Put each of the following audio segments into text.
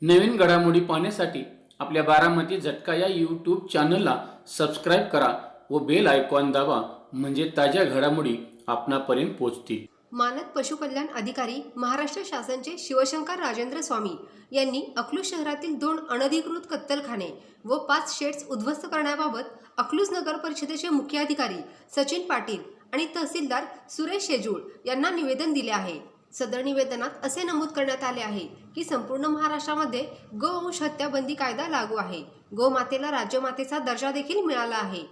नवीन घडामोडी पाहण्यासाठी आपल्या बारामती झटका या यूट्यूब चॅनलला सबस्क्राईब करा व बेल आयकॉन दाबा, म्हणजे ताज्या घडामोडी आपणापर्यंत पोहोचतील। मानद पशुकल्याण अधिकारी महाराष्ट्र शासनचे शिवशंकर राजेंद्र स्वामी यांनी अकलूज शहरातील 2 अनधिकृत कत्तलखाने व 5 शेड्स उद्ध्वस्त करण्याबाबत अकलूज नगर परिषदेचे मुख्य अधिकारी सचिन पाटील आणि तहसीलदार सुरेश शेजूळ यांना निवेदन दिले आहे। सदर निवेदनात असे नमूद करण्यात आले आहे की संपूर्ण महाराष्ट्रामध्ये गोवंश हत्या बंदी कायदा लागू आहे। गोमातेला राज्यमातेचा दर्जा देखील मिळाला आहे।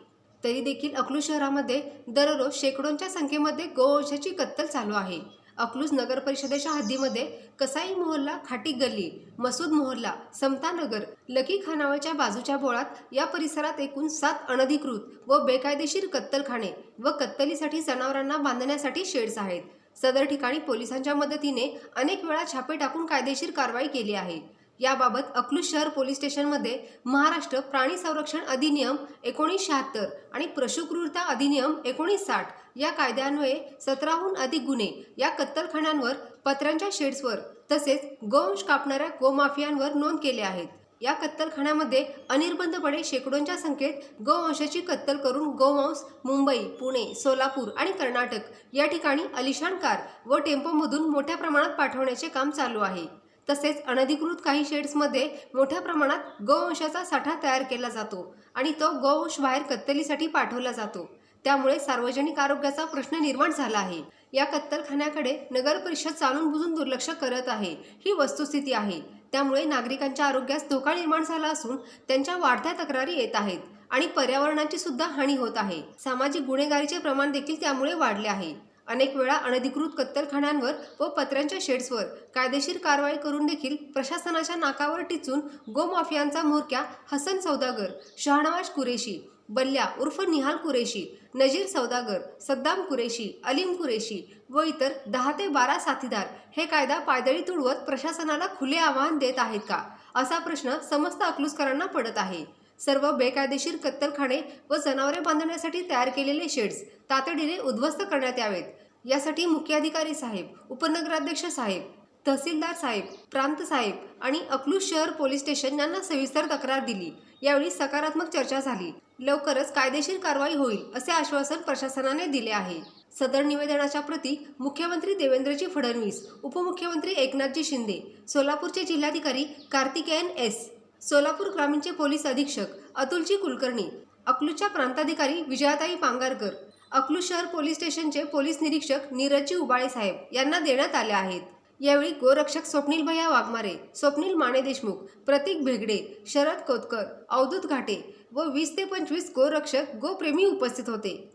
तरी देखील अकलूज शहरामध्ये दररोज शेकडोंच्या संख्येमध्ये गोवंशाची कत्तल चालू आहे। अकलूज नगर परिषदेच्या हद्दीमध्ये कसाई मोहल्ला, खाटी गल्ली, मसूद मोहल्ला, समता नगर, लकी खानावळच्या बाजूच्या बोळात या परिसरात एकूण 7 अनधिकृत व बेकायदेशीर कत्तलखाने व कत्तलीसाठी जनावरांना बांधण्यासाठी शेड्स आहेत। सदर ठिकाणी पोलिसांच्या मदतीने अनेक वेळा छापे टाकून कायदेशीर कारवाई केली आहे। याबाबत अकलूज शहर पोलीस स्टेशनमध्ये महाराष्ट्र प्राणी संरक्षण अधिनियम 1976 आणि पशुक्रूरता अधिनियम 1960 या कायद्यान्वये 17हून अधिक गुन्हे या कत्तलखान्यांवर, पत्र्यांच्या शेड्सवर तसेच गोवंश कापणाऱ्या गोमाफियांवर नोंद केले आहेत। या कत्तलखान्यामध्ये अनिर्बंधपणे शेकडोंच्या संख्येत गोवंशाची कत्तल करून गोवंश मुंबई, पुणे, सोलापूर आणि कर्नाटक या ठिकाणी अलिशान कार व टेम्पोमधून मोठ्या प्रमाणात पाठवण्याचे काम चालू आहे। तसेच अनधिकृत काही शेड्समध्ये मोठ्या प्रमाणात गोवंशाचा साठा तयार केला जातो आणि तो गोवंश बाहेर कत्तलीसाठी पाठवला जातो। त्यामुळे सार्वजनिक आरोग्याचा प्रश्न निर्माण झाला आहे। या कत्तलखान्याकडे नगर परिषद जाणून बुजून दुर्लक्ष करत आहे, ही वस्तुस्थिती आहे। त्यामुळे नागरिकांच्या आरोग्यास धोका निर्माण झाला असून त्यांच्या वाढत्या तक्रारी येत आहेत आणि पर्यावरणाची सुद्धा हानी होत आहे। सामाजिक गुन्हेगारीचे प्रमाण देखील त्यामुळे वाढले आहे। अनेक वेळा अनधिकृत कत्तलखान्यांवर व पत्र्यांच्या शेड्सवर कायदेशीर कारवाई करून देखील प्रशासनाच्या नाकावर टिचून गोमाफियांचा म्होरक्या हसन सौदागर, शहानवाज कुरेशी, बल्ल्या उर्फ निहाल कुरेशी, नजीर सौदागर, सद्दाम कुरेशी, अलीम कुरेशी व इतर 10 ते 12 साथीदार हे कायदा पायदळी तुडवत प्रशासनाला खुले आव्हान देत आहेत का, असा प्रश्न समस्त अकलूजकरांना पडत आहे। सर्व बेकायदेशीर कत्तलखाने व जनावरे बांधण्यासाठी तयार केलेले शेड्स तातडीने उद्ध्वस्त करण्यात यावेत। यासाठी मुख्य अधिकारी साहेब, उपनगराध्यक्ष साहेब, तहसीलदार साहेब, प्रांत साहेब आणि अकलूज शहर पोलीस स्टेशन यांना सविस्तर तक्रार दिली। यावेळी सकारात्मक चर्चा झाली। लवकरच कायदेशीर कारवाई होईल असे आश्वासन प्रशासनाने दिले आहे। सदर निवेदनाच्या प्रती मुख्यमंत्री देवेंद्रजी फडणवीस, उपमुख्यमंत्री एकनाथजी शिंदे, सोलापूरचे जिल्हाधिकारी कार्तिकेयन एस, सोलापूर ग्रामीणचे पोलीस अधीक्षक अतुलजी कुलकर्णी, अकलूजच्या प्रांताधिकारी विजयाताई पांगारकर, अकलूज शहर पोलीस स्टेशनचे पोलीस निरीक्षक नीरजजी उबाळे साहेब यांना देण्यात आले आहेत। यावेळी गोरक्षक स्वप्नील भैया वाघमारे, स्वप्नील माने देशमुख, प्रतीक भेगडे, शरद कोतकर, अवधूत घाटे व 20 ते 25 गोरक्षक गोप्रेमी उपस्थित होते।